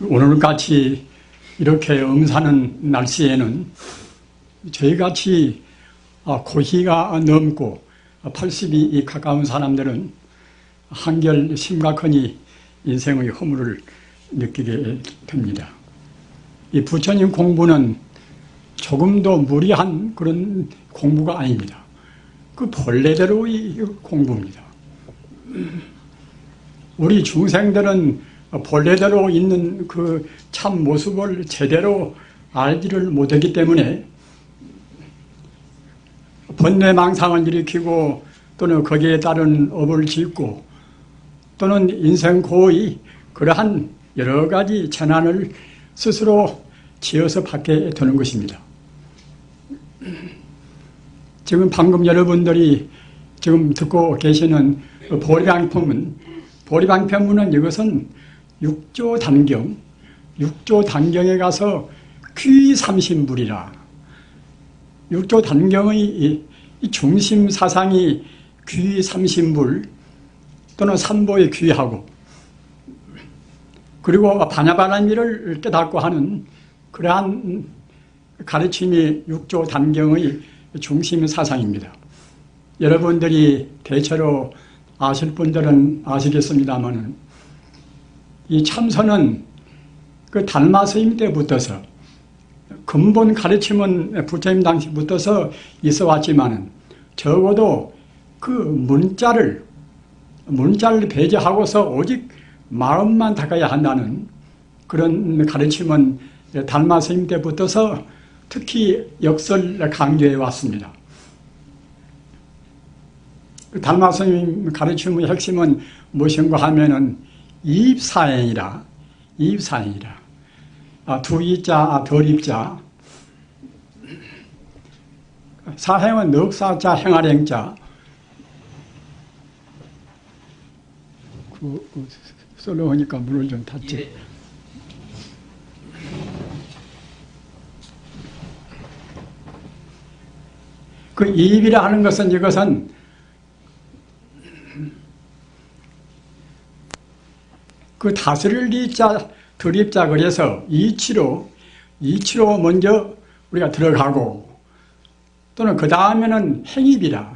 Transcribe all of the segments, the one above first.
오늘같이 이렇게 엄사는 날씨에는 저희같이 고시가 넘고 80이 가까운 사람들은 한결 심각하니 인생의 허물을 느끼게 됩니다. 이 부처님 공부는 조금도 무리한 그런 공부가 아닙니다. 그 본래대로의 공부입니다. 우리 중생들은 본래대로 있는 그 참 모습을 제대로 알지를 못했기 때문에 번뇌망상을 일으키고 또는 거기에 따른 업을 짓고 또는 인생 고의 그러한 여러 가지 재난을 스스로 지어서 받게 되는 것입니다. 지금 방금 여러분들이 지금 듣고 계시는 보리방편문은 이것은 6조 단경에 가서 귀30불이라 6조 단경의 이 중심 사상이 귀30불 또는 삼보에 귀하고 그리고 반야바라미를 깨닫고 하는 그러한 가르침이 6조 단경의 중심 사상입니다. 여러분들이 대체로 아실 분들은 아시겠습니다만 이 참선은 그 달마 스님 때부터서 근본 가르침은 부처님 당시부터서 있어 왔지만 적어도 그 문자를 배제하고서 오직 마음만 닦아야 한다는 그런 가르침은 달마 스님 때부터서 특히 역설 강조해 왔습니다. 달마 스님 가르침의 핵심은 무엇인가 하면은 이입사행이라 두이자 별입자 사행은 넉사자 행아랭자 썰러 하니까 물을 좀 탔지. 그 이입이라 하는 것은 이것은 그 다스릴 이자 들입자 그래서 이치로 먼저 우리가 들어가고 또는 그 다음에는 행입이라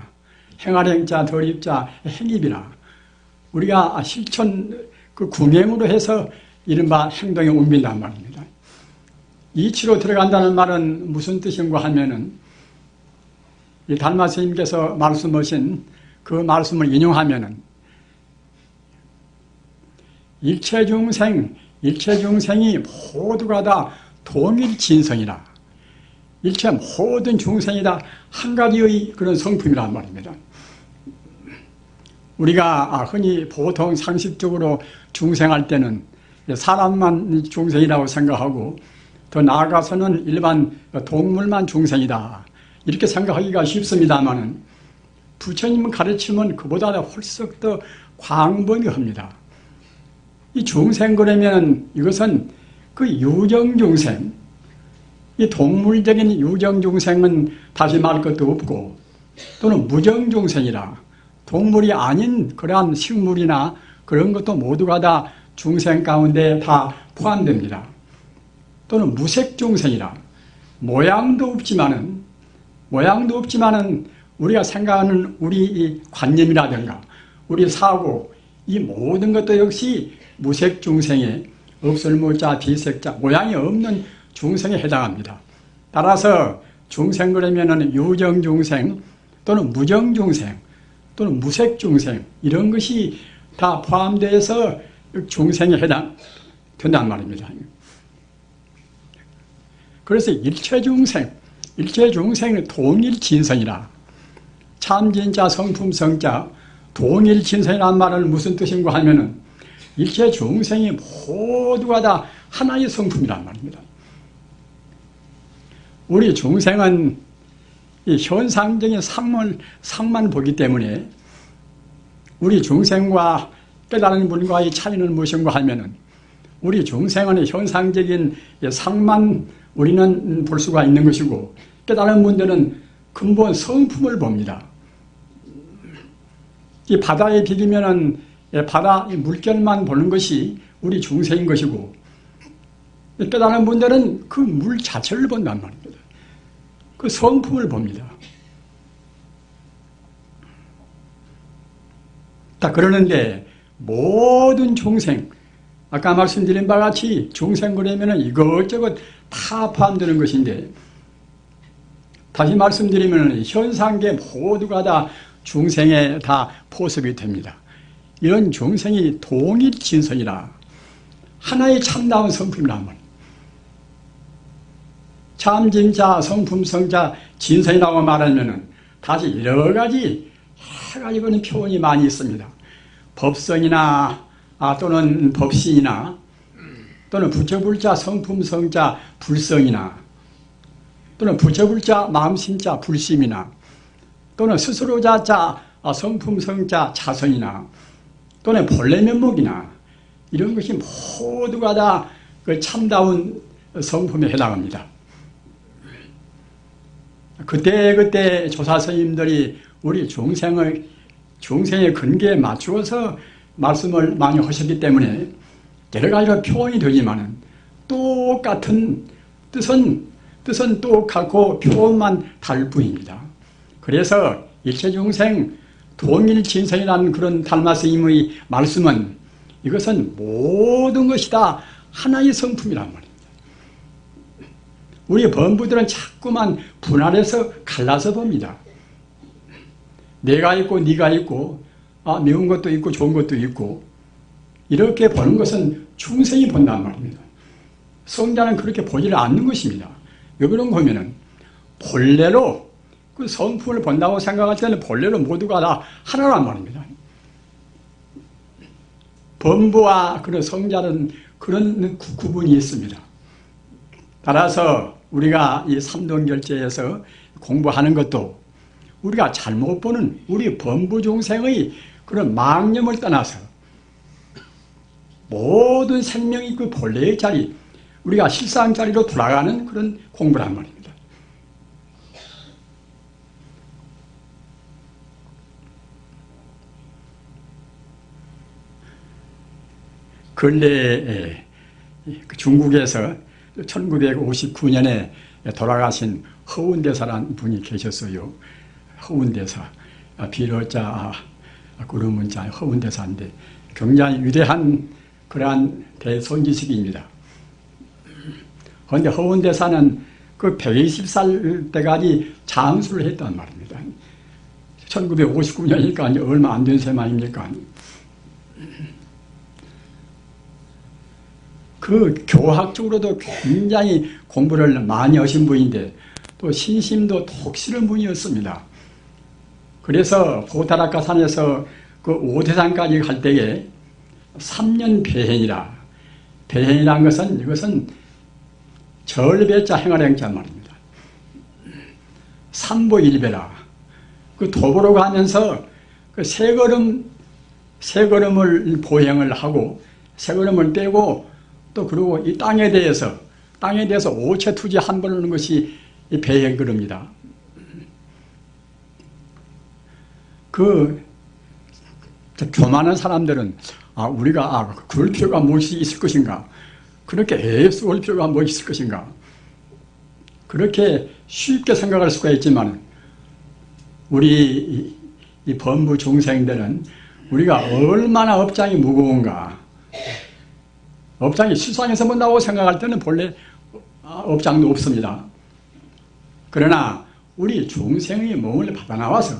행아랭자 들입자 행입이라 우리가 실천 그 궁행으로 해서 이른바 행동에 옮긴단 말입니다. 이치로 들어간다는 말은 무슨 뜻인가 하면은 이 달마 스님께서 말씀하신 그 말씀을 인용하면은 일체 중생이 모두가 다 동일 진성이라 일체 모든 중생이 다 한 가지의 그런 성품이란 말입니다. 우리가 흔히 보통 상식적으로 중생할 때는 사람만 중생이라고 생각하고 더 나아가서는 일반 동물만 중생이다 이렇게 생각하기가 쉽습니다만 부처님 가르침은 그보다 훨씬 더 광범위합니다. 이 중생 그러면 이것은 그 유정중생, 이 동물적인 유정중생은 다시 말할 것도 없고 또는 무정중생이라 동물이 아닌 그러한 식물이나 그런 것도 모두가 다 중생 가운데 다 포함됩니다. 또는 무색중생이라 모양도 없지만은 우리가 생각하는 우리 이 관념이라든가 우리 사고 이 모든 것도 역시 무색중생에 없을무자 비색자 모양이 없는 중생에 해당합니다. 따라서 중생 그러면은 유정중생 또는 무정중생 또는 무색중생 이런 것이 다 포함되어서 중생에 해당된단 말입니다. 그래서 일체중생은 동일진성이라 참진자 성품성자 동일진성이라는 말은 무슨 뜻인가 하면은 일체 중생이 모두가 다 하나의 성품이란 말입니다. 우리 중생은 이 현상적인 상만 보기 때문에 우리 중생과 깨달은 분과의 차이는 무엇인가 하면은 우리 중생은 현상적인 상만 우리는 볼 수가 있는 것이고 깨달은 분들은 근본 성품을 봅니다. 이 바다에 비기면은 바다 물결만 보는 것이 우리 중생인 것이고, 깨달은 분들은 그 물 자체를 본단 말입니다. 그 성품을 봅니다. 다 그러는데 모든 중생, 아까 말씀드린 바와 같이 중생 그러면 이것저것 다 포함되는 것인데, 다시 말씀드리면 현상계 모두가 다 중생에 다 포섭이 됩니다. 이런 중생이 동일진성이라 하나의 참다운 성품이란 말입니다. 참진자, 성품성자, 진성이라고 말하면 다시 여러 가지 해가지고는 표현이 많이 있습니다. 법성이나 또는 법신이나 또는 부처불자, 성품성자, 불성이나 또는 부처불자, 마음심자, 불심이나 또는 스스로자자, 성품성자, 자성이나 또는 본래 면목이나 이런 것이 모두가 다 그 참다운 성품에 해당합니다. 그때 조사 스님들이 우리 중생의 근기에 맞추어서 말씀을 많이 하셨기 때문에 여러 가지로 표현이 되지만은 똑같은 뜻은 똑같고 표현만 다를 뿐입니다. 그래서 일체중생 동일진성이라는 그런 달마 스님의 말씀은 이것은 모든 것이 다 하나의 성품이란 말입니다. 우리 범부들은 자꾸만 분할해서 갈라서 봅니다. 내가 있고 네가 있고 매운 것도 있고 좋은 것도 있고 이렇게 보는 것은 중생이 본단 말입니다. 성자는 그렇게 보지를 않는 것입니다. 왜 그런 거면은 본래로 그 성품을 본다고 생각할 때는 본래로 모두가 다 하나란 말입니다. 범부와 그런 성자는 그런 구분이 있습니다. 따라서 우리가 이 삼동결제에서 공부하는 것도 우리가 잘못 보는 우리 범부중생의 그런 망념을 떠나서 모든 생명이 그 본래의 자리, 우리가 실상 자리로 돌아가는 그런 공부란 말입니다. 근래에 중국에서 1959년에 돌아가신 허운대사라는 분이 계셨어요. 허운대사, 비로자 구름문자 허운대사인데 굉장히 위대한 그러한 대선지식입니다. 그런데 허운대사는 그 120살 때까지 장수를 했단 말입니다. 1959년이니까 얼마 안 된 셈 아닙니까? 그 교학적으로도 굉장히 공부를 많이 하신 분인데 또 신심도 독실한 분이었습니다. 그래서 보타라카산에서 그 오대산까지 갈 때에 3년 배행이라, 배행이라는 것은 이것은 절배자 행하행자 말입니다. 삼보일배라. 그 도보로 가면서 그 세 걸음을 보행을 하고 세 걸음을 떼고 또 그리고 이 땅에 대해서 오체투지 한 번 하는 것이 이 배행걸음이다. 그 교만한 사람들은 우리가 그럴 필요가 무엇이 있을 것인가, 그렇게 애써 올 필요가 무엇이 있을 것인가, 그렇게 쉽게 생각할 수가 있지만 우리 이 범부 중생들은 우리가 얼마나 업장이 무거운가, 업장이 실상에서 본다고 생각할 때는 본래 업장도 없습니다. 그러나 우리 중생의 몸을 받아 나와서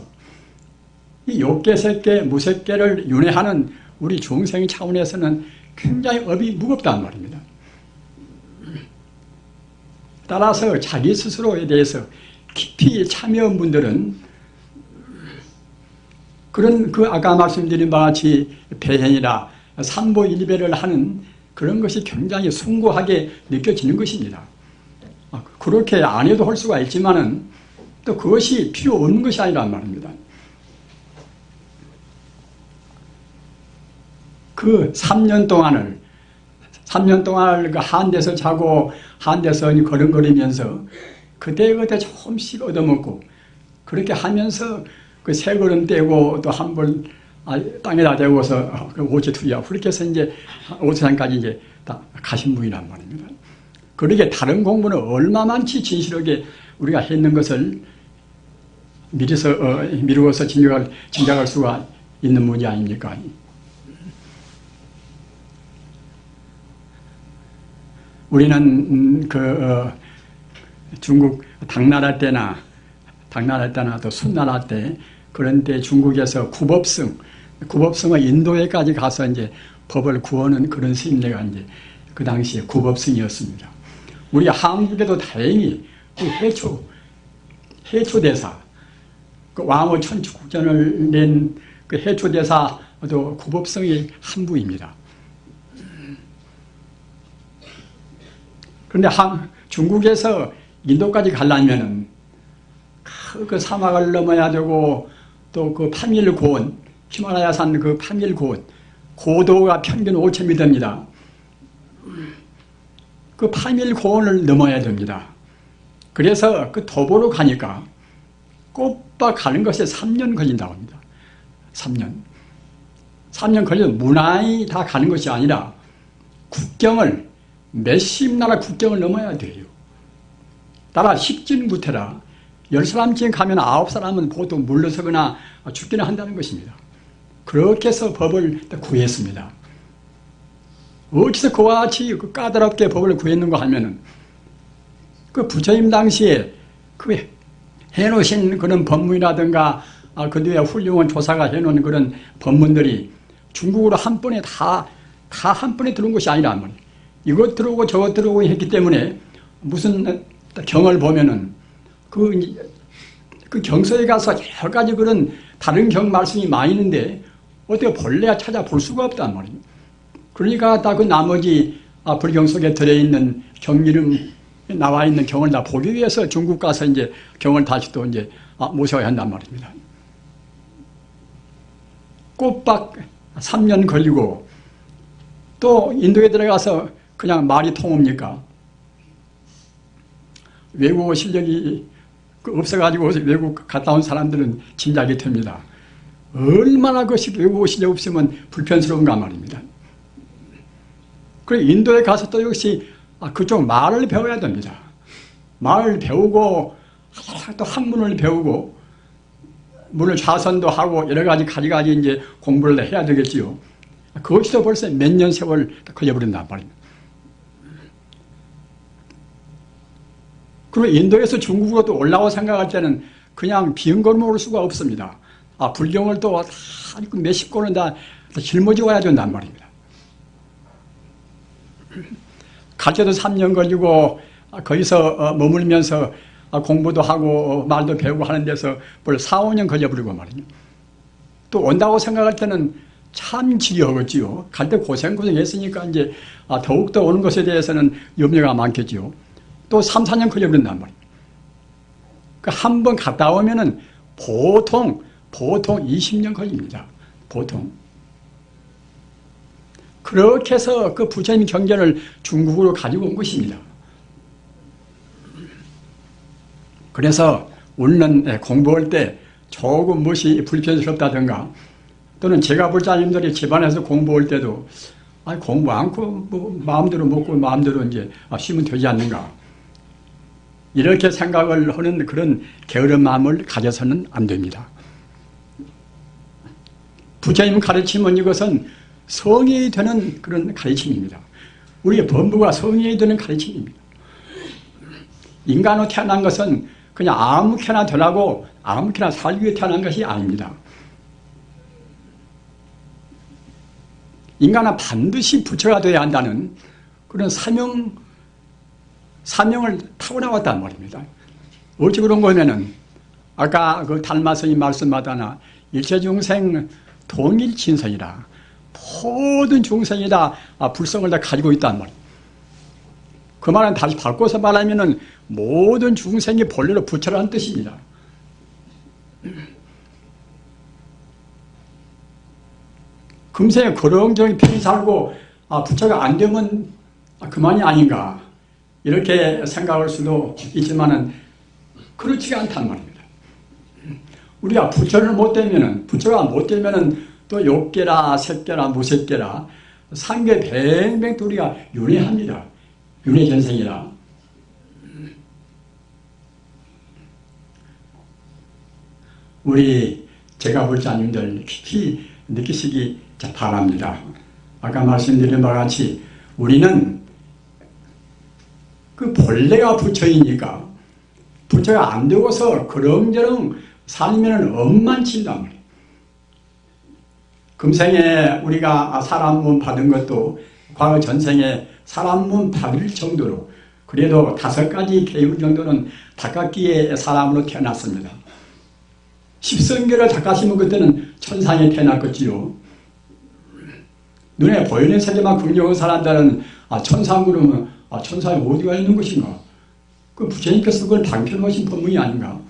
이 욕계, 색계, 무색계를 윤회하는 우리 중생 차원에서는 굉장히 업이 무겁단 말입니다. 따라서 자기 스스로에 대해서 깊이 참여한 분들은 그런 아까 말씀드린 바와 같이 배행이라 삼보일배를 하는 그런 것이 굉장히 숭고하게 느껴지는 것입니다. 그렇게 안 해도 할 수가 있지만은 또 그것이 필요 없는 것이 아니란 말입니다. 그 3년 동안을 그 한데서 자고 한데서 걸음거리면서 그때 조금씩 얻어먹고 그렇게 하면서 그 세 걸음 떼고 또 한 번 땅에다 대고서 그 오체투리야 그렇게 해서 이제 오체산까지 이제 다 가신 분이란 말입니다. 그러게 다른 공부는 얼마만치 진실하게 우리가 했는 것을 미루어서 짐작할 수가 있는 문제 아닙니까? 우리는 중국 당나라 때나 또 순나라 때 그런 때 중국에서 구법승의 인도에까지 가서 이제 법을 구하는 그런 스님네가 이제 그 당시에 구법승이었습니다. 우리 한국에도 다행히 그 해초대사, 그 왕후 천추국전을 낸 그 해초대사도 구법승의 한 부입니다. 그런데 중국에서 인도까지 가려면은 그 사막을 넘어야 되고 또 그 파밀고원, 히말라야산 그 파밀고원, 고도가 평균 5,000m입니다. 그 파밀고원을 넘어야 됩니다. 그래서 그 도보로 가니까 꼬박 가는 것에 3년 걸린다고 합니다. 3년 걸려서 무난히 다 가는 것이 아니라 국경을 몇십 나라 국경을 넘어야 돼요. 따라 식진구태라 10사람쯤 가면 9사람은 보통 물러서거나 죽기는 한다는 것입니다. 그렇게 해서 법을 구했습니다. 어디서 그와 같이 까다롭게 법을 구했는가 하면은 그 부처님 당시에 그 해놓으신 그런 법문이라든가 그 뒤에 훌륭한 조사가 해놓은 그런 법문들이 중국어로 한 번에 다 한 번에 들어온 것이 아니란 말이에요. 이것 들어오고 저것 들어오고 했기 때문에 무슨 경을 보면은 그 경서에 가서 여러 가지 그런 다른 경 말씀이 많이 있는데 어떻게 본래야 찾아볼 수가 없단 말이에요. 그러니까 다 그 나머지 불경 속에 들어있는 경 이름 나와 있는 경을 다 보기 위해서 중국 가서 이제 경을 다시 또 이제 모셔야 한단 말입니다. 꼬박 3년 걸리고 또 인도에 들어가서 그냥 말이 통합니까? 외국어 실력이 없어가지고 외국 갔다 온 사람들은 짐작이 됩니다. 얼마나 그것이 외국어 실력 없으면 불편스러운가 말입니다. 그리고 인도에 가서 또 역시 그쪽 말을 배워야 됩니다. 말을 배우고 또 학문을 배우고 물론 좌선도 하고 여러 가지 가지 이제 공부를 해야 되겠지요. 그것도 벌써 몇 년 세월 걸려버린단 말입니다. 그리고 인도에서 중국어도 올라와 생각할 때는 그냥 비은 걸음으로 올 수가 없습니다. 불경을 또 몇십 권을 다 짊어지고 와야 된단 말입니다. 갈 때도 3년 걸리고 거기서 머물면서 공부도 하고 말도 배우고 하는 데서 벌써 4, 5년 걸려버리고 말이죠. 또 온다고 생각할 때는 참 지겨웠지요. 갈 때 고생했으니까 이제 더욱더 오는 것에 대해서는 염려가 많겠지요. 또 3, 4년 걸려버린단 말이에요. 한 번 갔다 오면은 보통 20년 걸립니다. 보통. 그렇게 해서 그 부처님 경전을 중국으로 가지고 온 것입니다. 그래서 우리는 공부할 때 조금 무엇이 불편스럽다든가 또는 제가 불자님들이 집안에서 공부할 때도 공부 않고 뭐 마음대로 먹고 마음대로 이제 쉬면 되지 않는가 이렇게 생각을 하는 그런 게으른 마음을 가져서는 안 됩니다. 부처님 가르침은 이것은 성이 되는 그런 가르침입니다. 우리의 범부가 성이 되는 가르침입니다. 인간으로 태어난 것은 그냥 아무렇게나 되라고 아무렇게나 살기 위해 태어난 것이 아닙니다. 인간은 반드시 부처가 되어야 한다는 그런 사명을 타고나왔단 말입니다. 어찌 그런 거냐면은 아까 그 달마스님 말씀마다나 일체중생 동일친성이라 모든 중생이 다 불성을 다 가지고 있단 말이에요. 그 말은 다시 바꿔서 말하면은 모든 중생이 본래로 부처라는 뜻입니다. 금생에 그렁저렁 편히 살고 부처가 안 되면 그만이 아닌가 이렇게 생각할 수도 있지만은 그렇지가 않단 말입니다. 우리가 부처가 못 되면은 또 욕계라 색계라 무색계라 상계 뱅뱅 또 우리가 윤회합니다. 윤회전생이라. 우리 제가 불자님들 깊이 느끼시기 바랍니다. 아까 말씀드린 바와 같이 우리는 그 본래가 부처이니까 부처가 안 되고서 그렁저렁 살면 엄만친단 말이에요. 금생에 우리가 사람 몸 받은 것도 과거 전생에 사람 몸 받을 정도로 그래도 5가지 계율 정도는 닦았기에 사람으로 태어났습니다. 십성계를 닦았으면 그때는 천상에 태어났겠지요. 눈에 보이는 세계만 긍정한 사람들은 천상 그러면 천상에 어디가 있는 것인가? 그 부처님께서 그걸 방편하신 법문이 아닌가?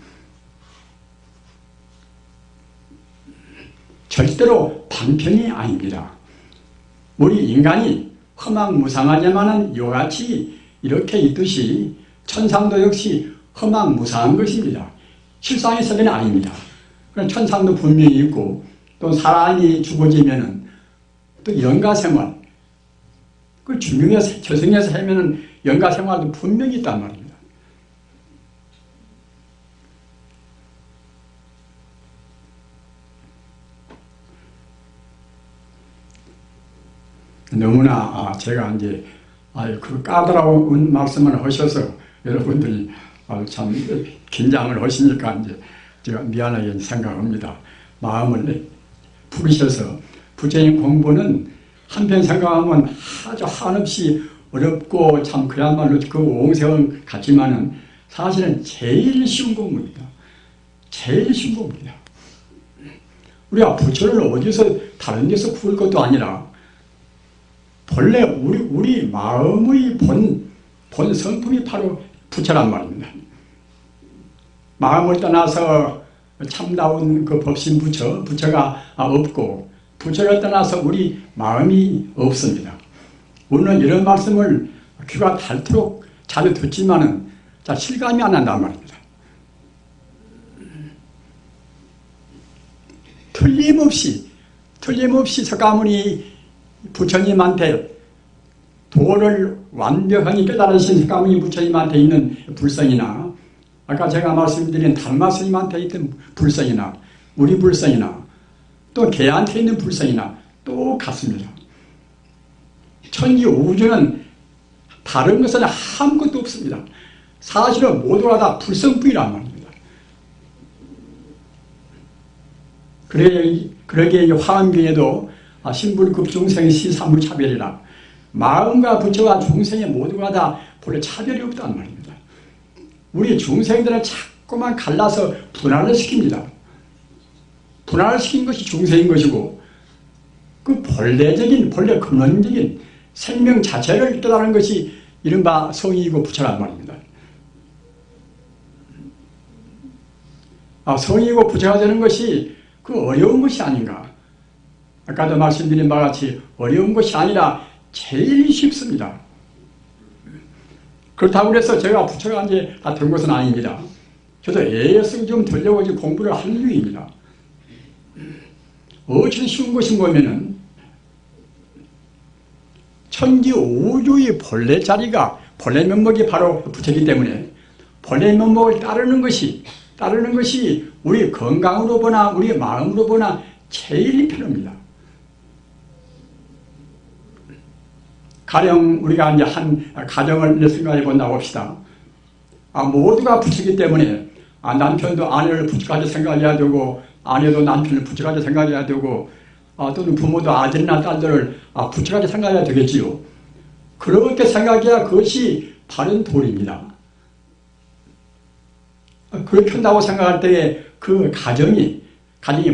절대로 방편이 아닙니다. 우리 인간이 허망무상하지만은 이같이 이렇게 있듯이 천상도 역시 허망무상한 것입니다. 실상의 세계는 아닙니다. 천상도 분명히 있고 또 사람이 죽어지면은 또 영가생활 그 중용에서 저승에서 하면은 영가생활도 분명히 있단 말입니다. 너무나 제가 이제 그 까다로운 말씀을 하셔서 여러분들이 참 긴장을 하시니까 이제 제가 미안하게 생각합니다. 마음을 풀으셔서 부처님 공부는 한편 생각하면 아주 한없이 어렵고 참 그야말로 그 옹세원 같지만은 사실은 제일 쉬운 공부입니다. 제일 쉬운 공부입니다. 우리가 부처를 어디서 다른 데서 구할 것도 아니라 본래 우리 마음의 본 성품이 바로 부처란 말입니다. 마음을 떠나서 참다운 그 법신 부처가 없고 부처를 떠나서 우리 마음이 없습니다. 우리는 이런 말씀을 귀가 닳도록 자주 듣지만은 실감이 안 난단 말입니다. 틀림없이 석가모니 부처님한테 도를 완벽하게 깨달으신 석가모니 부처님한테 있는 불성이나 아까 제가 말씀드린 달마스님한테 있던 불성이나 우리 불성이나 또 개한테 있는 불성이나 똑같습니다. 천지 우주는 다른 것은 아무것도 없습니다. 사실은 모두가 다 불성뿐이란 말입니다. 그러기에 화엄경에도 신불급중생시 사무차별이라 마음과 부처와 중생의 모두가 다 본래 차별이 없단 말입니다. 우리 중생들은 자꾸만 갈라서 분할을 시킵니다. 분할을 시킨 것이 중생인 것이고 그 본래 근원적인 생명 자체를 깨달은 것이 이른바 성이고 부처란 말입니다. 성이고 부처가 되는 것이 그 어려운 것이 아닌가. 아까도 말씀드린 바와 같이 어려운 것이 아니라 제일 쉽습니다. 그렇다고 해서 제가 부처가 이제 다 된 것은 아닙니다. 저도 애쓰고 좀 되려고 지금 공부를 하는 중입니다. 어찌 쉬운 것인 거면은 천지 우주의 본래 자리가 본래 면목이 바로 부처이기 때문에 본래 면목을 따르는 것이 우리 건강으로 보나 우리 마음으로 보나 제일 편합니다. 가령 우리가 이제 한 가정을 생각해 본다고 합시다. 모두가 부처이기 때문에 남편도 아내를 부처까지 생각해야 되고 아내도 남편을 부처까지 생각해야 되고 또는 부모도 아들이나 딸들을 부처까지 생각해야 되겠지요. 그렇게 생각해야 그것이 바른 도리입니다. 그렇게 한다고 생각할 때에 그 가정이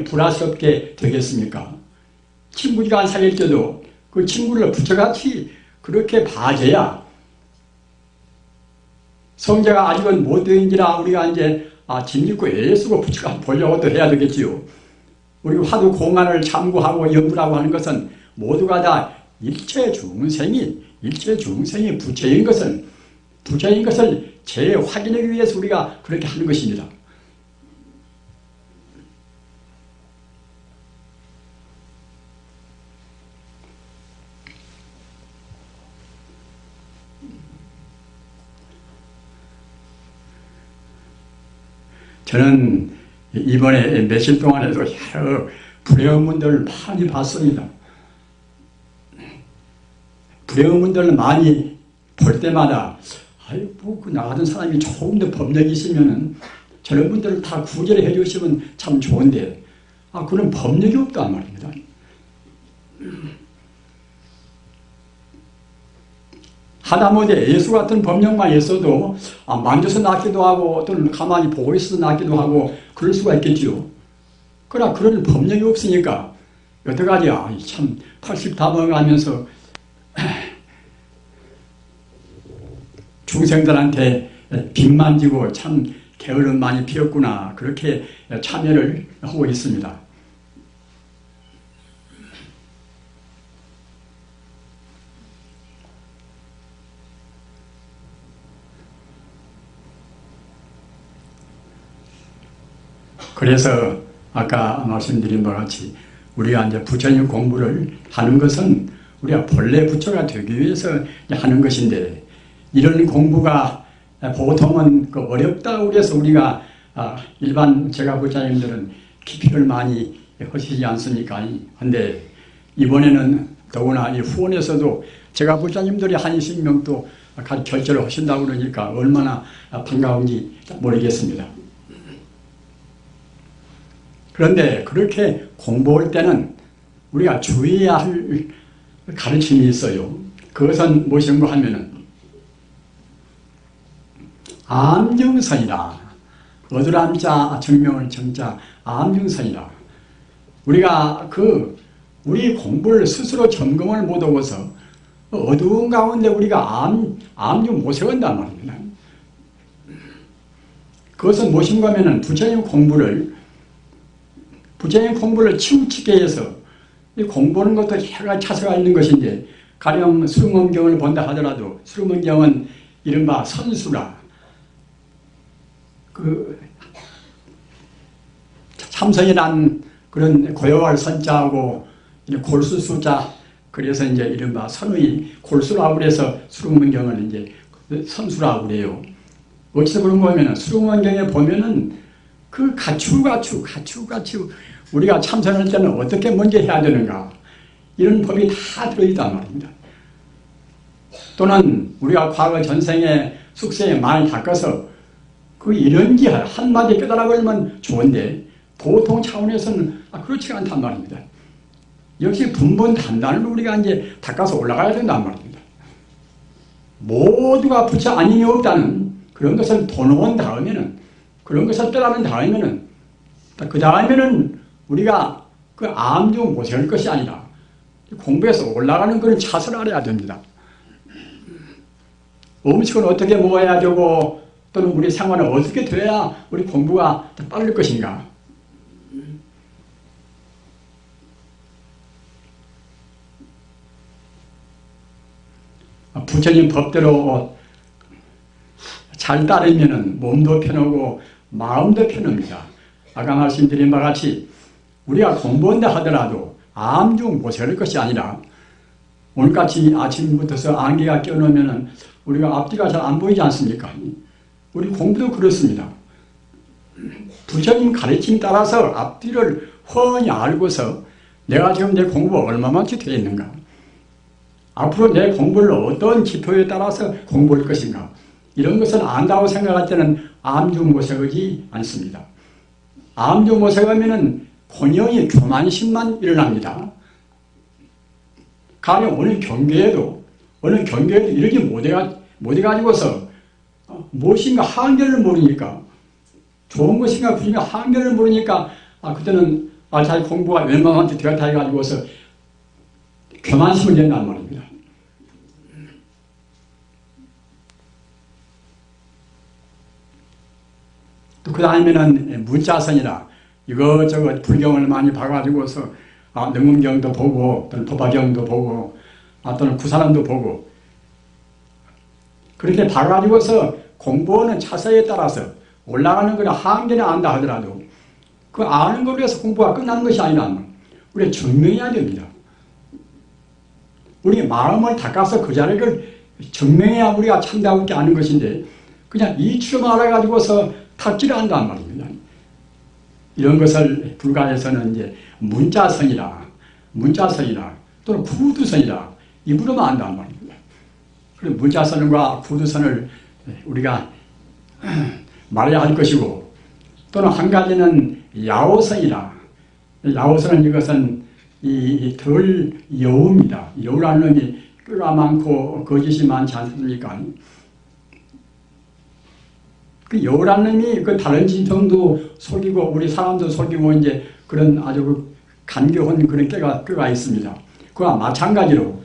불화스럽게 되겠습니까? 친구가 사귈 때도 그 친구를 부처같이 그렇게 봐줘야 성자가 아직은 못 되는지라 우리가 이제 짐짓고 애쓰고 부처가 보려고 또 해야 되겠지요. 우리 화두 공안을 참고하고 연구하고 하는 것은 모두가 다 일체 중생이 부처인 것을 재확인하기 위해서 우리가 그렇게 하는 것입니다. 저는 이번에 며칠 동안에도 여러 불행문들을 많이 봤습니다. 불행문들을 많이 볼 때마다 아이고 나 같은 사람이 조금 더 법력이 있으면은 저런 분들을 다 구제해 주시면 참 좋은데 그런 법력이 없단 말입니다. 하다못해 예수 같은 법령만 있어도 만져서 낫기도 하고 또는 가만히 보고 있어서 낫기도 하고 그럴 수가 있겠지요. 그러나 그런 법령이 없으니까 여태까지 참 80다번 하면서 중생들한테 빚만 지고 참 게으름 많이 피웠구나 그렇게 참여를 하고 있습니다. 그래서 아까 말씀드린 바와 같이 우리가 이제 부처님 공부를 하는 것은 우리가 본래 부처가 되기 위해서 하는 것인데 이런 공부가 보통은 어렵다고 그래서 우리가 일반 제가부자님들은 기피를 많이 하시지 않습니까? 근데 이번에는 더구나 이 후원에서도 제가부자님들이 한 20명도 같이 결제를 하신다고 그러니까 얼마나 반가운지 모르겠습니다. 그런데 그렇게 공부할 때는 우리가 주의해야 할 가르침이 있어요. 그것은 무엇인가 하면은 암증선이다. 어두람자 정명을 정자 암증선이다. 우리가 우리 공부를 스스로 점검을 못하고서 어두운 가운데 우리가 암증 못 세운단 말입니다. 그것은 무엇인가 하면은 부처님 공부를 치우치게 해서 공부하는 것도 여러 가지 차세가 있는 것인데 가령 수릉원경을 본다 하더라도 수릉원경은 이른바 선수라 참선이란 그런 고요할 선자하고 골수수자 그래서 이제 이른바 선의 골수라고 그래서 수릉원경을 이제 선수라고 그래요. 어디서 그런 거면은 수릉원경에 보면은 그 가추 우리가 참선할 때는 어떻게 먼저 해야 되는가 이런 법이 다 들어있단 말입니다. 또는 우리가 과거 전생에 숙세에 많이 닦아서 이런지 한마디 깨달아 걸면 좋은데 보통 차원에서는 그렇지가 않단 말입니다. 역시 분본단단을 우리가 이제 닦아서 올라가야 된단 말입니다. 모두가 부처 아님이 없다는 그런 것을 도놓은 다음에는 그런 것을 깨달은 다음에는 그 다음에는 우리가 암중 못 세울 것이 아니라 공부해서 올라가는 그런 차선을 알아야 됩니다. 음식은 어떻게 먹어야 되고 또는 우리 생활은 어떻게 돼야 우리 공부가 빠를 것인가. 부처님 법대로 잘 따르면 몸도 편하고 마음도 편합니다. 아까 말씀드린 바와 같이 우리가 공부한다 하더라도 암중 못 세울 것이 아니라 오늘같이 아침부터서 안개가 껴놓으면 우리가 앞뒤가 잘 안 보이지 않습니까? 우리 공부도 그렇습니다. 부처님 가르침 따라서 앞뒤를 훤히 알고서 내가 지금 내 공부가 얼마만치 되어 있는가, 앞으로 내 공부를 어떤 지표에 따라서 공부할 것인가, 이런 것을 안다고 생각할 때는 암중모색하지 않습니다. 암중모색하면은 본영이 교만심만 일어납니다. 가령 어느 경계에도 이르지 못해가지고서 무엇인가 한계를 모르니까, 좋은 것인가 그중에 한계를 모르니까 그때는 자기 공부가 웬만한테 되었다 해가지고서 교만심을 낸단 말입니다. 또 그 다음에는 문자선이라 이것저것 불경을 많이 봐가지고서 능문경도 보고 또는 도바경도 보고 또는 구사론도 보고 그렇게 봐가지고서 공부하는 차세에 따라서 올라가는 거는 한계는 안다 하더라도 그 아는 걸로 해서 공부가 끝나는 것이 아니라 우리가 증명해야 됩니다. 우리 마음을 닦아서 그 자리를 증명해야 우리가 참다고 있게 아는 것인데 그냥 이치로만 알아가지고서 탁지를 한단 말입니다. 이런 것을 불가에서는 이제 문자선이라 또는 구두선이라 이 부르면 안다는 말입니다. 그래서 문자선과 구두선을 우리가 말해야 할 것이고, 또는 한 가지는 야오선이라. 야오선은 이것은 덜 여우입니다. 여우라는 놈이 꾀가 많고 거짓이 많지 않습니까? 그 여우라는 놈이 그 다른 진성도 속이고 우리 사람도 속이고 이제 그런 아주 간교한 그런 꾀가 있습니다. 그와 마찬가지로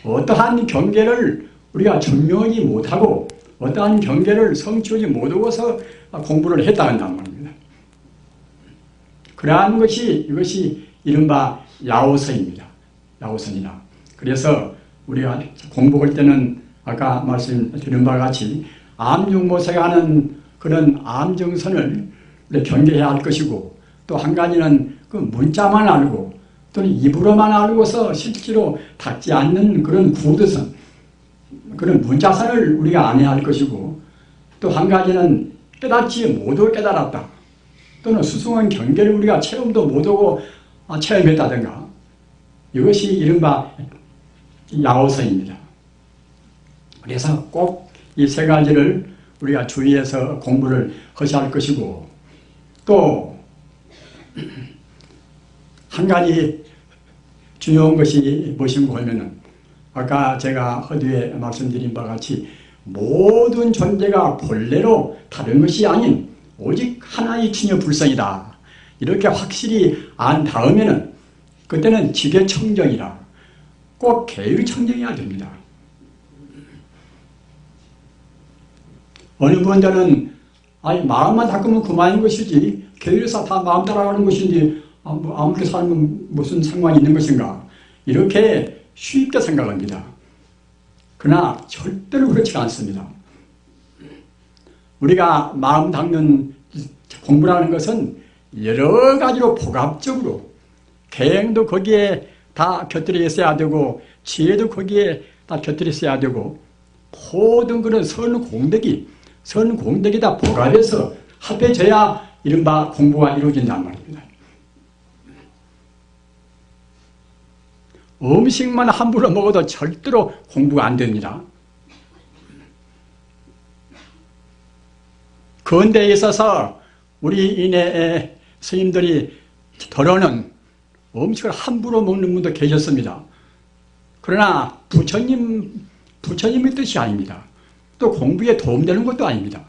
어떠한 경계를 우리가 증명하지 못하고 어떠한 경계를 성취하지 못하고서 공부를 했다 한단 말입니다. 그러한 것이 이것이 이른바 야오선입니다. 야오선이라. 그래서 우리가 공부할 때는 아까 말씀드린 바와 같이 암육모세가 하는 그런 암정선을 경계해야 할 것이고, 또 한 가지는 그 문자만 알고 또는 입으로만 알고서 실제로 닿지 않는 그런 구두선, 그런 문자선을 우리가 안 해야 할 것이고, 또 한 가지는 깨닫지 못하고 깨달았다, 또는 수승한 경계를 우리가 체험도 못하고 체험했다든가, 이것이 이른바 야오선입니다. 그래서 꼭 이 세 가지를 우리가 주의해서 공부를 하셔야 할 것이고, 또 한 가지 중요한 것이 무엇인가 하면은 아까 제가 허두에 말씀드린 바와 같이 모든 존재가 본래로 다른 것이 아닌 오직 하나의 진여불성이다, 이렇게 확실히 안 다음에는 그때는 지계청정이라 꼭 계율청정해야 됩니다. 어느 분들은 마음만 닦으면 그만인 것이지 계율에서 다 마음 따라가는 것인지 아무렇게 살면 무슨 상관이 있는 것인가, 이렇게 쉽게 생각합니다. 그러나 절대로 그렇지 않습니다. 우리가 마음 닦는 공부라는 것은 여러 가지로 복합적으로 계행도 거기에 다 곁들여 있어야 되고, 지혜도 거기에 다 곁들여 있어야 되고, 모든 그런 선공덕이 다 복합해서 합해져야 이른바 공부가 이루어진단 말입니다. 음식만 함부로 먹어도 절대로 공부가 안 됩니다. 근대에 있어서 우리 인해 스님들이 더러는 음식을 함부로 먹는 분도 계셨습니다. 그러나 부처님의 뜻이 아닙니다. 또 공부에 도움되는 것도 아닙니다.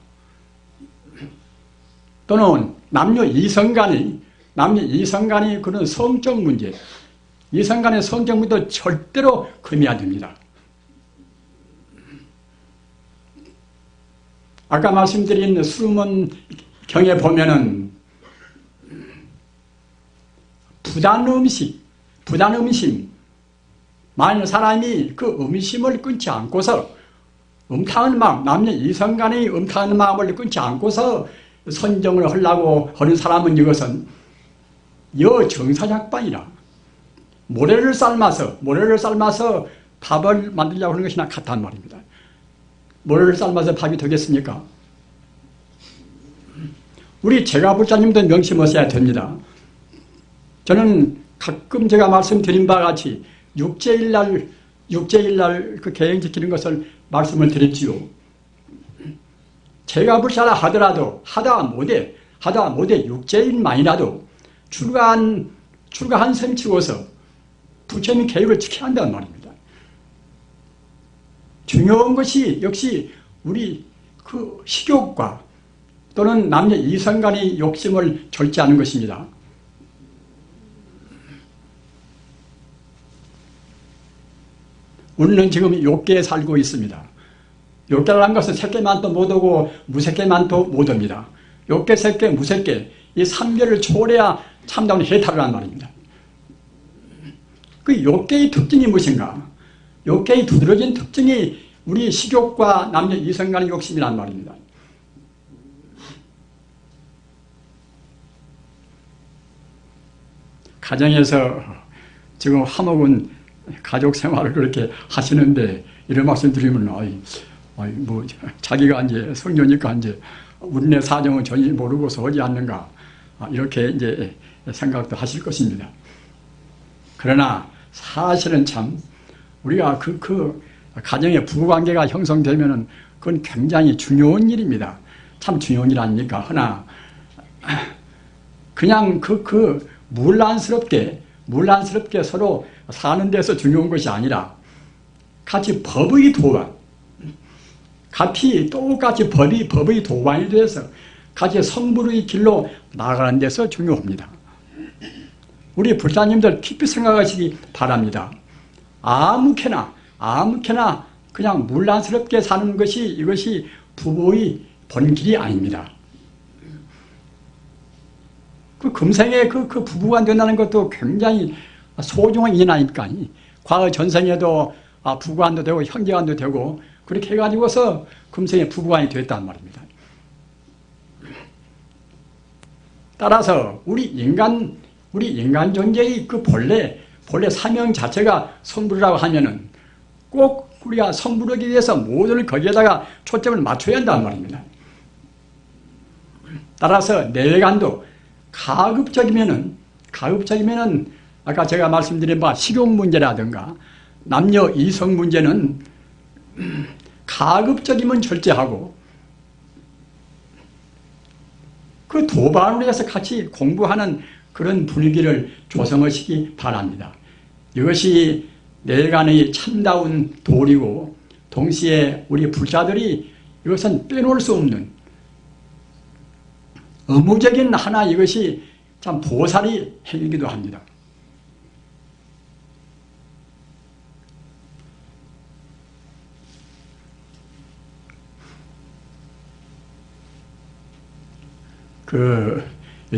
또는 남녀 이성간의 그런 성적 문제, 이성간의 성적 문제도 절대로 금이 안 됩니다. 아까 말씀드린 수문 경에 보면은 부단음심, 만일 사람이 그 음심을 끊지 않고서 음탕한 마음, 남녀 이성간의 음탕한 마음을 끊지 않고서 선정을 하려고 하는 사람은 이것은 여정사작반이라 모래를 삶아서 밥을 만들려고 하는 것이나 같단 말입니다. 모래를 삶아서 밥이 되겠습니까? 우리 제가불자님도 명심하셔야 됩니다. 저는 가끔 제가 말씀드린 바와 같이 육제일날 그 계행 지키는 것을 말씀을 드렸지요. 제가불자라 하더라도 하다 못해 육제일만이라도 출가한 셈 치고서 부처님 계율을 지켜야 한다는 말입니다. 중요한 것이 역시 우리 그 식욕과 또는 남녀 이성 간의 욕심을 절제하는 것입니다. 우리는 지금 욕계에 살고 있습니다. 욕계라는 것은 색계만도 못하고 무색계만도 못합니다. 욕계, 색계, 무색계 이 3계를 초월해야 참다운 해탈을 하는 말입니다. 그 욕계의 특징이 무엇인가? 욕계의 두드러진 특징이 우리 식욕과 남녀 이성 간의 욕심이란 말입니다. 가정에서 지금 화목은 가족 생활을 그렇게 하시는데 이런 말씀 드리면 자기가 이제 성녀니까 이제 우리네 사정은 전혀 모르고서 하지 않는가, 이렇게 이제 생각도 하실 것입니다. 그러나 사실은 참 우리가 그 가정의 부부관계가 형성되면은 그건 굉장히 중요한 일입니다. 참 중요한 일 아닙니까? 허나 그냥 물란스럽게 서로 사는 데서 중요한 것이 아니라 같이 법의 도반, 똑같이 법의 도반이 돼서 같이 성불의 길로 나가는 데서 중요합니다. 우리 불자님들 깊이 생각하시기 바랍니다. 아무렇게나 그냥 물란스럽게 사는 것이 이것이 부부의 본길이 아닙니다. 그 금생에 그 부부가 된다는 것도 굉장히 소중한 인연 아닙니까? 과거 전생에도 부부간도 되고 형제간도 되고 그렇게 해가지고서 금생에 부부간이 됐단 말입니다. 따라서 우리 인간 존재의 그 본래 사명 자체가 성불이라고 하면은 꼭 우리가 성불하기 위해서 모든 거기에다가 초점을 맞춰야 한단 말입니다. 따라서 내외간도 가급적이면은 아까 제가 말씀드린 바 식욕 문제라든가 남녀 이성 문제는 가급적이면 절제하고 그 도반으로 해서 같이 공부하는 그런 분위기를 조성하시기 바랍니다. 이것이 내간의 참다운 도리고 동시에 우리 불자들이 이것은 빼놓을 수 없는 의무적인 하나 이것이 참 보살이 행위기도 합니다.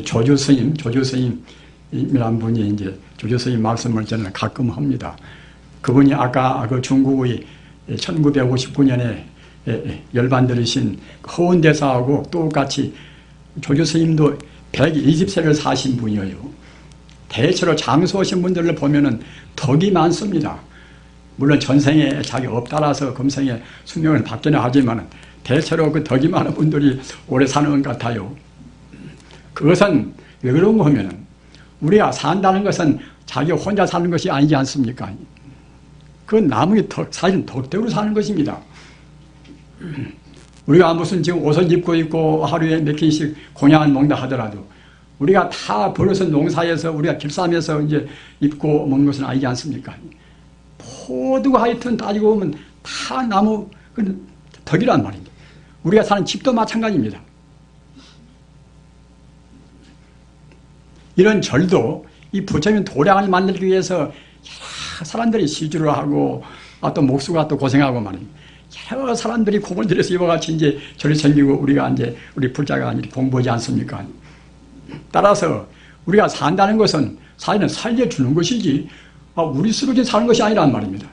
조주 스님이란 분이 이제 조주 스님 말씀을 저는 가끔 합니다. 그분이 아까 그 중국의 1959년에 열반들이신 허운대사하고 똑같이 조주 스님도 120세를 사신 분이에요. 대체로 장수하신 분들을 보면은 덕이 많습니다. 물론 전생에 자기 업 따라서 금생에 수명을 받기는 하지만 대체로 그 덕이 많은 분들이 오래 사는 것 같아요. 그것은 왜 그런가 하면은 우리가 산다는 것은 자기 혼자 사는 것이 아니지 않습니까? 그 남의 사실은 덕대로 사는 것입니다. 우리가 무슨 지금 옷을 입고 있고 하루에 몇 캔씩 공양을 먹는다 하더라도 우리가 다 벌어서 농사에서 우리가 길쌈에서 이제 입고 먹는 것은 아니지 않습니까? 모두가 하여튼 따지고 보면 다 나무 덕이란 말입니다. 우리가 사는 집도 마찬가지입니다. 이런 절도 이 부처님 도량을 만들기 위해서 여러 사람들이 시주를 하고 또 목수가 또 고생하고 말입니다. 여러 사람들이 공을 들여서 이와 같이 이제 절이 생기고 우리가 이제 우리 불자가 공부하지 않습니까? 따라서 우리가 산다는 것은 사실은 살려주는 것이지 우리 스스로 사는 것이 아니란 말입니다.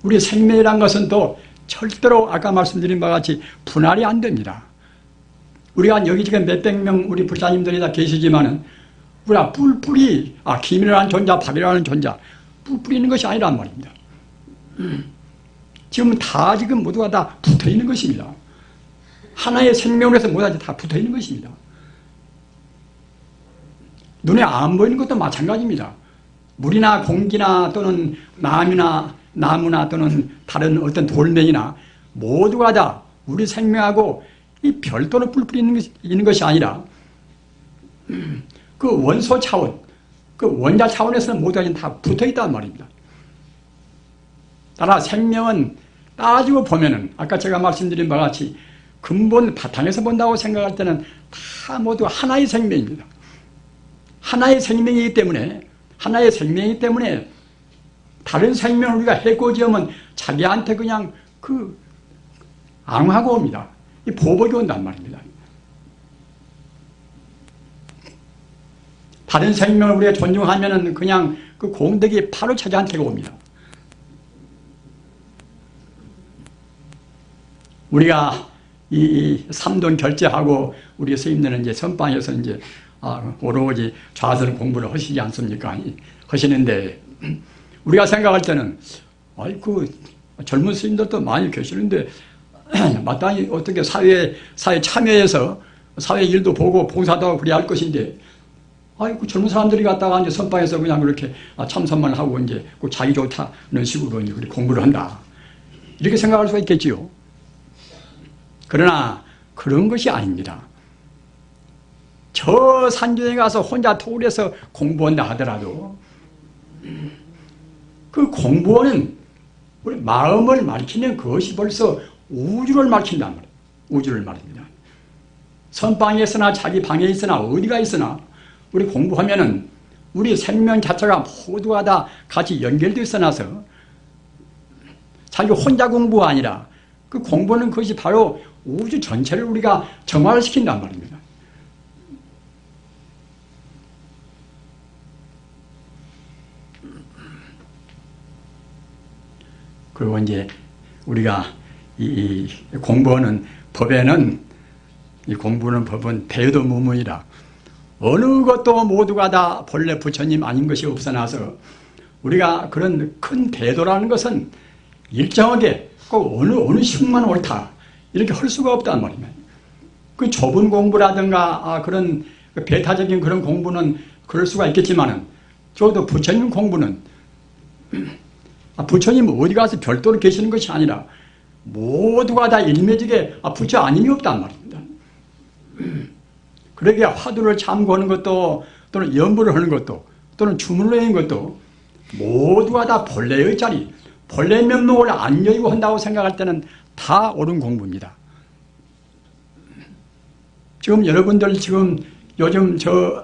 우리 생명이란 것은 또 절대로 아까 말씀드린 바와 같이 분할이 안 됩니다. 우리가 여기 지금 몇백 명 우리 불사님들이 다 계시지만은 우리가 뿔뿔이 김이라는 존재, 밥이라는 존재 뿔뿔이 있는 것이 아니란 말입니다. 지금 모두가 다 붙어 있는 것입니다. 하나의 생명으로 해서 모두 다 붙어 있는 것입니다. 눈에 안 보이는 것도 마찬가지입니다. 물이나 공기나 또는 나무나 또는 다른 어떤 돌멩이나 모두가 다 우리 생명하고 이 별도로 뿔뿔이 있는 것이 아니라 그 원소 차원, 그 원자 차원에서는 모두가 다 붙어 있단 말입니다. 따라 생명은 따지고 보면은 아까 제가 말씀드린 바와 같이 근본 바탕에서 본다고 생각할 때는 다 모두 하나의 생명입니다. 하나의 생명이기 때문에 다른 생명을 우리가 해코지하면 자기한테 그냥 앙하고 옵니다. 이 보복이 온단 말입니다. 다른 생명을 우리가 존중하면은 그냥 그 공덕이 바로 자기한테 옵니다. 우리가 이 삼돈 결제하고 우리 스님들은 이제 선방에서 이제 오로지 좌설 공부를 하시지 않습니까? 하시는데 우리가 생각할 때는 젊은 스님들도 많이 계시는데 마땅히 어떻게 사회에 참여해서 사회 일도 보고 봉사도 하고 그래야 할 것인데, 아이고, 젊은 사람들이 갔다가 이제 선방에서 그냥 그렇게 참선만 하고 이제 꼭 자기 좋다는 식으로 이제 공부를 한다. 이렇게 생각할 수가 있겠지요. 그러나 그런 것이 아닙니다. 저 산중에 가서 혼자 토굴에서 공부한다 하더라도 그 공부는 우리 마음을 가리키는 그것이 벌써 우주를 가리킨단 말이에요. 우주를 말입니다. 선방에 있으나 자기 방에 있으나 어디가 있으나 우리 공부하면은 우리 생명 자체가 모두가 다 같이 연결되어 있어나서 자기 혼자 공부가 아니라 그 공부는 그것이 바로 우주 전체를 우리가 정화시킨단 말입니다. 그리고 이제 우리가 이 공부하는 법에는 이 공부하는 법은 배도 무문이라 어느 것도 모두가 다 본래 부처님 아닌 것이 없어나서 우리가 그런 큰 배도라는 것은 일정하게 꼭 어느 식만 옳다 이렇게 할 수가 없단 말입니다. 그 좁은 공부라든가 그런 배타적인 그런 공부는 그럴 수가 있겠지만은 적어도 부처님 공부는 부처님 어디 가서 별도로 계시는 것이 아니라 모두가 다 일매직에 부처 아님이 없단 말입니다. 그러기에 화두를 참고하는 것도 또는 연부를 하는 것도 또는 주문을 하는 것도 모두가 다 본래의 자리, 본래 면목을 안 여의고 한다고 생각할 때는 다 옳은 공부입니다. 지금 여러분들 지금 요즘 저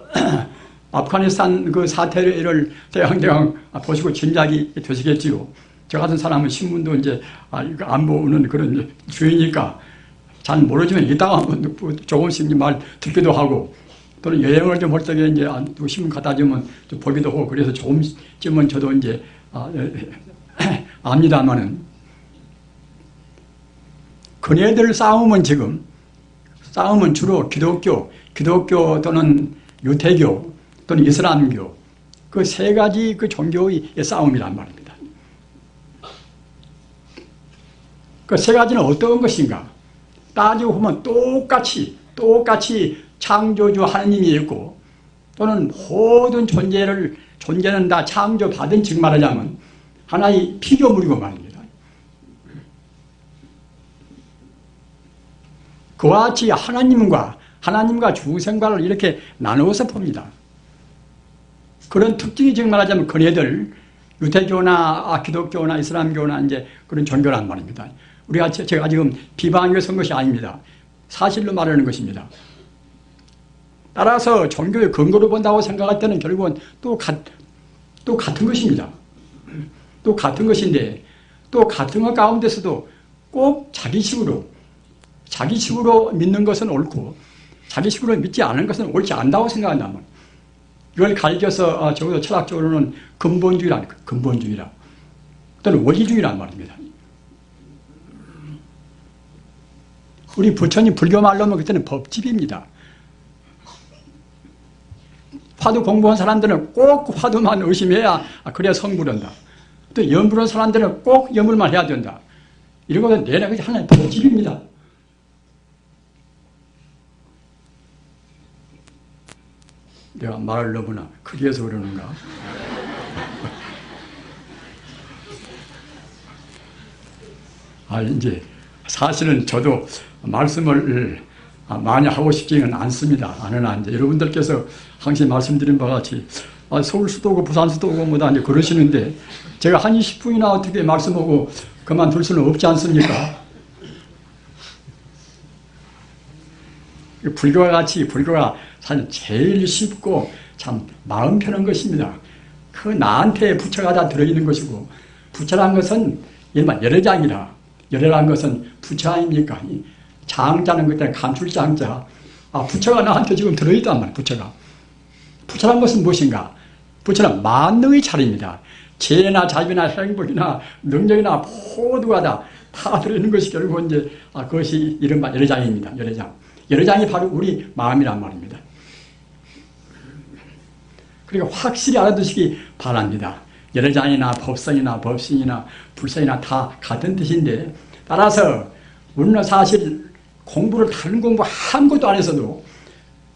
아프가니스탄 그 사태를 대강 보시고 짐작이 되시겠지요. 저 같은 사람은 신문도 이제 이거 안 보는 그런 주의니까 잘 모르지만 이따가 한번 조금씩 말 듣기도 하고 또는 여행을 좀 할 적에 이제 신문 갖다 주면 좀 보기도 하고 그래서 조금쯤은 저도 이제 압니다만은 그네들 싸움은 주로 기독교 또는 유태교 또는 이슬람교 그 세 가지 그 종교의 싸움이란 말입니다. 그 세 가지는 어떤 것인가? 따지고 보면 똑같이 창조주 하나님이 있고 또는 모든 존재는 다 창조받은 즉 말하자면 하나의 피조물이고 말입니다. 그와 같이 하나님과 중생과를 이렇게 나누어서 봅니다. 그런 특징이 즉 말하자면 그네들 유태교나 기독교나 이슬람교나 이제 그런 종교란 말입니다. 제가 지금 비방하기 선 것이 아닙니다. 사실로 말하는 것입니다. 따라서 종교의 근거로 본다고 생각할 때는 결국은 또 같은 것입니다. 또 같은 것인데 또 같은 것 가운데서도 꼭 자기식으로 믿는 것은 옳고 자기식으로 믿지 않은 것은 옳지 않다고 생각한단 말이에요. 이걸 가리켜서 적어도 철학적으로는 근본주의라 또는 원리주의란 말입니다. 우리 부처님 불교 말로 하면 그때는 법집입니다. 화두 공부한 사람들은 꼭 화두만 의심해야 그래야 성불한다. 또 연불한 사람들은 꼭 연불만 해야 된다. 이런 것은 내내 하나의 법집입니다. 내가 말을 너무나 크게 해서 그러는가? 이제 사실은 저도 말씀을 많이 하고 싶지는 않습니다. 그러나 이제 여러분들께서 항상 말씀드린 바와 같이 서울 수도고 부산 수도고 뭐다 이제 그러시는데 제가 한 20분이나 어떻게 말씀하고 그만둘 수는 없지 않습니까? 불교가 사실 제일 쉽고 참 마음 편한 것입니다. 그 나한테 부처가 다 들어있는 것이고 부처란 것은 열애란 것은 부처 아닙니까? 장자는 그때 감출장자. 부처가 나한테 지금 들어있단 말이에요. 부처란 것은 무엇인가? 부처는 만능의 차례입니다. 재나 자비나 행복이나 능력이나 모두가 다 들어있는 것이 결국 이제 그것이 이른바 열애장입니다. 열애장이 바로 우리 마음이란 말입니다. 그러니까 확실히 알아두시기 바랍니다. 열애장이나 법성이나 법신이나 불성이나 다 같은 뜻인데 따라서 우리는 사실 공부를 다른 공부 아무것도 안 했어도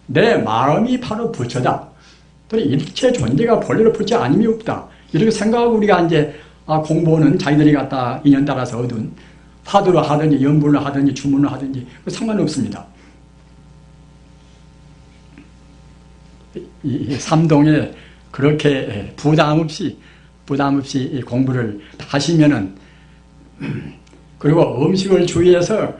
내 마음이 바로 부처다. 또 일체 존재가 본래로 부처 아님이 없다. 이렇게 생각하고 우리가 이제 공부는 자기들이 갖다 인연 따라서 얻은 화두를 하든지 연분을 하든지 주문을 하든지 상관없습니다. 이 삼동에 그렇게 부담 없이 공부를 하시면은, 그리고 음식을 주의해서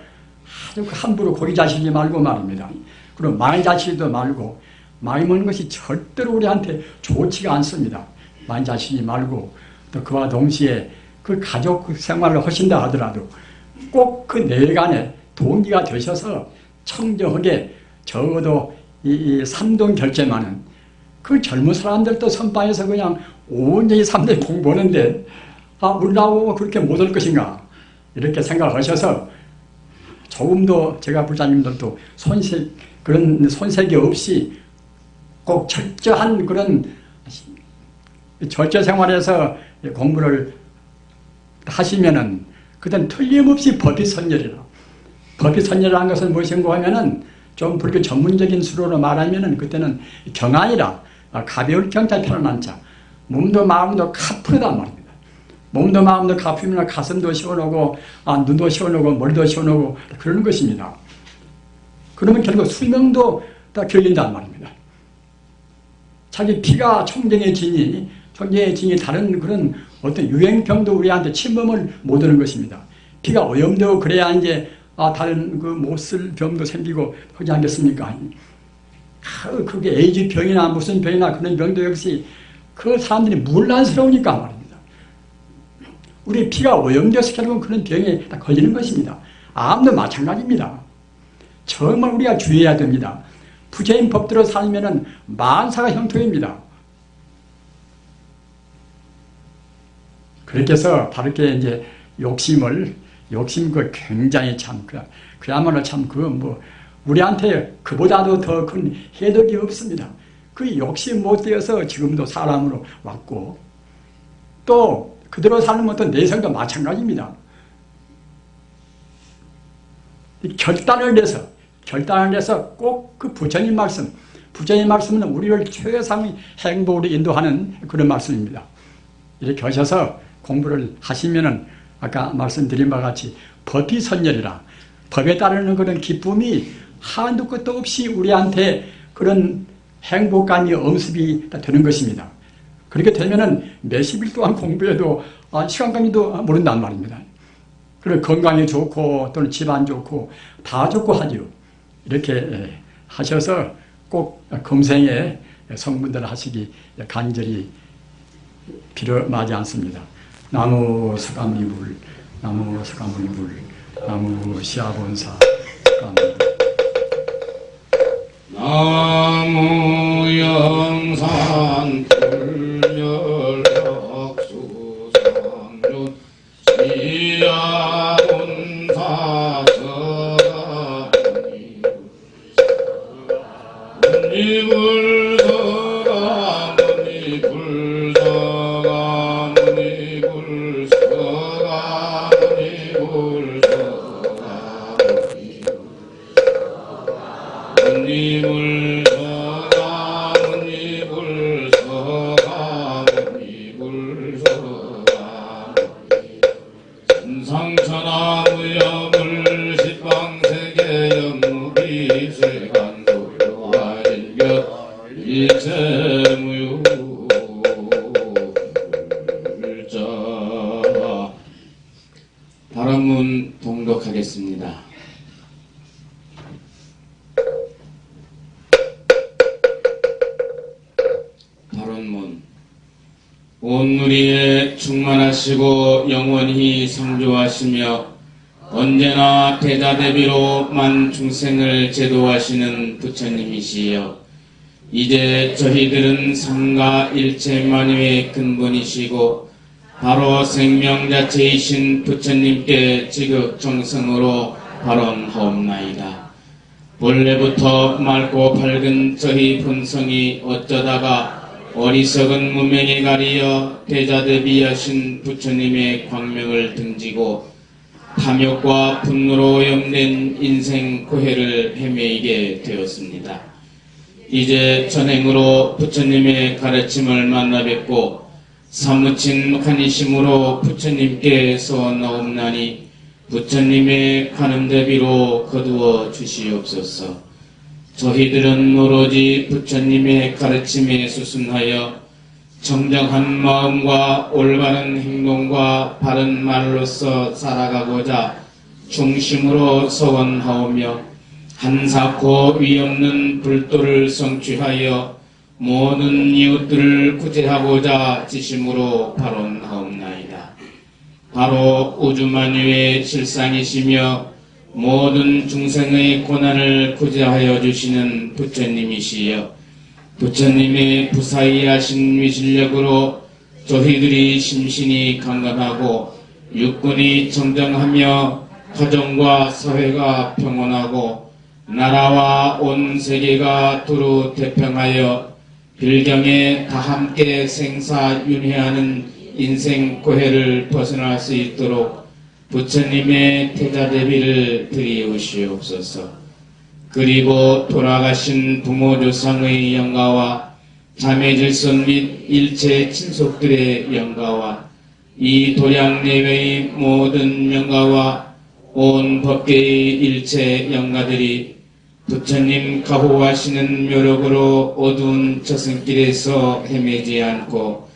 아주 함부로 고기 자시지 말고 말입니다. 그리고 많이 자시지도 말고, 많이 먹는 것이 절대로 우리한테 좋지가 않습니다. 많이 자시지 말고, 또 그와 동시에 그 가족 생활을 하신다 하더라도 꼭 그 내간에 동기가 되셔서 청정하게 적어도 이 삼동 결제만은 그 젊은 사람들도 선방에서 그냥 온전히 삼동 공부하는데 우리나라고 그렇게 못할 것인가 이렇게 생각하셔서 조금도 제가 불자님들도 그런 손색이 없이 꼭 철저한 그런 절제 생활에서 공부를 하시면은 그땐 틀림없이 법이선열이라. 법이선열이라는 것은 무엇인가 하면은 좀 불교 전문적인 수로로 말하면은 그때는 경안이라. 가벼울 경자 편안한 자. 몸도 마음도 가쁘단 말입니다. 몸도 마음도 가쁘면 가슴도 시원하고 눈도 시원하고 머리도 시원하고 그러는 것입니다. 그러면 결국 수명도 다 결린단 말입니다. 자기 피가 청정해지니 다른 그런 어떤 유행병도 우리한테 침범을 못하는 것입니다. 피가 오염되고 그래야 이제 다른 그 못 쓸 병도 생기고 하지 않겠습니까? 그게 에이즈 병이나 무슨 병이나 그런 병도 역시 그 사람들이 문란스러우니까 말입니다. 우리 피가 오염돼서 결국은 그런 병에 다 걸리는 것입니다. 암도 마찬가지입니다. 정말 우리가 주의해야 됩니다. 부처님 법대로 살면은 만사가 형통입니다. 그렇게 해서 바르게 이제 욕심 그 굉장히 참 그야말로 참 우리한테 그보다도 더 큰 해덕이 없습니다. 그 욕심 못 되어서 지금도 사람으로 왔고 또 그대로 사는 어떤 내성도 마찬가지입니다. 결단을 내서 꼭 그 부처님 말씀은 우리를 최상의 행복으로 인도하는 그런 말씀입니다. 이렇게 하셔서 공부를 하시면은 아까 말씀드린 바와 같이 법이 선열이라. 법에 따르는 그런 기쁨이 한두 끝도 없이 우리한테 그런 행복감이 엄습이 되는 것입니다. 그렇게 되면은 몇십 일 동안 공부해도 시간 가기도 모른단 말입니다. 그리고 건강이 좋고 또는 집안 좋고 다 좋고 하지요. 이렇게 하셔서 꼭 금생에 성분들 하시기 간절히 빌어마지 않습니다. 나무 서가모니불, 나무 서가모니불, 나무 시아본사 서가모니불. 나무 영산 불멸학수상륜 시아본사 서가모니불 발언문 봉독하겠습니다. 발언문. 온 누리에 충만하시고 영원히 성조하시며 언제나 대자대비로 만 중생을 제도하시는 부처님이시여, 이제 저희들은 삼가 일체만유의 근본이시고 바로 생명자체이신 부처님께 지극정성으로 발언하옵나이다. 본래부터 맑고 밝은 저희 본성이 어쩌다가 어리석은 무명에 가리어 대자대비하신 부처님의 광명을 등지고 탐욕과 분노로 오염된 인생 고해를 헤매이게 되었습니다. 이제 전행으로 부처님의 가르침을 만나 뵙고 사무친 환희심으로 부처님께 서원하옵나니 부처님의 관음대비로 거두어 주시옵소서. 저희들은 오로지 부처님의 가르침에 수순하여 정정한 마음과 올바른 행동과 바른 말로서 살아가고자 중심으로 서원하오며 한사코 위없는 불도를 성취하여 모든 이웃들을 구제하고자 지심으로 발언하옵나이다. 바로 우주만유의 실상이시며 모든 중생의 고난을 구제하여 주시는 부처님이시여 부처님의 부사의하신 위실력으로 저희들이 심신이 강건하고 육군이 정정하며 가정과 사회가 평온하고 나라와 온 세계가 두루 태평하여 빌경에 다함께 생사윤회하는 인생 고해를 벗어날 수 있도록 부처님의 태자대비를 드리우시옵소서. 그리고 돌아가신 부모조상의 영가와 자매질손 및 일체 친속들의 영가와 이 도량 내외의 모든 영가와 온 법계의 일체 영가들이 부처님 가호하시는 묘력으로 어두운 저승길에서 헤매지 않고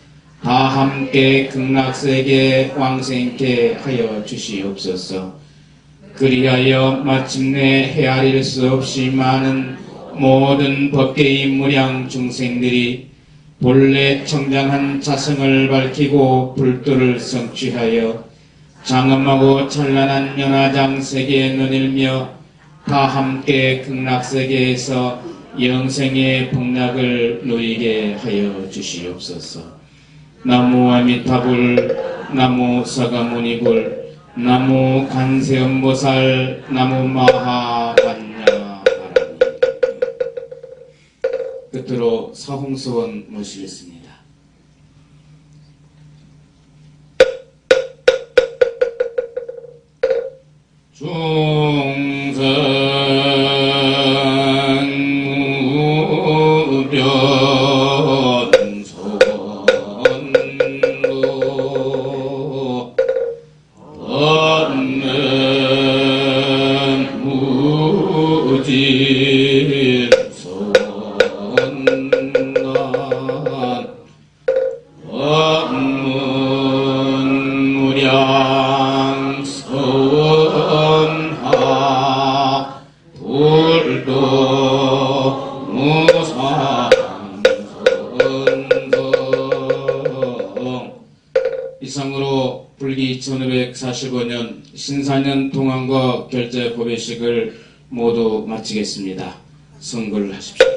다 함께 극락세계 왕생케 하여 주시옵소서. 그리하여 마침내 헤아릴 수 없이 많은 모든 법계의 무량 중생들이 본래 청정한 자성을 밝히고 불도를 성취하여 장엄하고 찬란한 연화장 세계에 눈일며 다 함께 극락세계에서 영생의 복락을 누리게 하여 주시옵소서. 나무 아미타불, 나무 사가모니불, 나무 관세음보살, 나무 마하반야바라니. 끝으로 사홍수원 모시겠습니다. 중생 무변선도 얻는 무질선난 업문무량 서원하 불도 무상선성. 이상으로 불기 1545년 신사년 동안과 결제 고배식을 모두 마치겠습니다. 성불하십시오.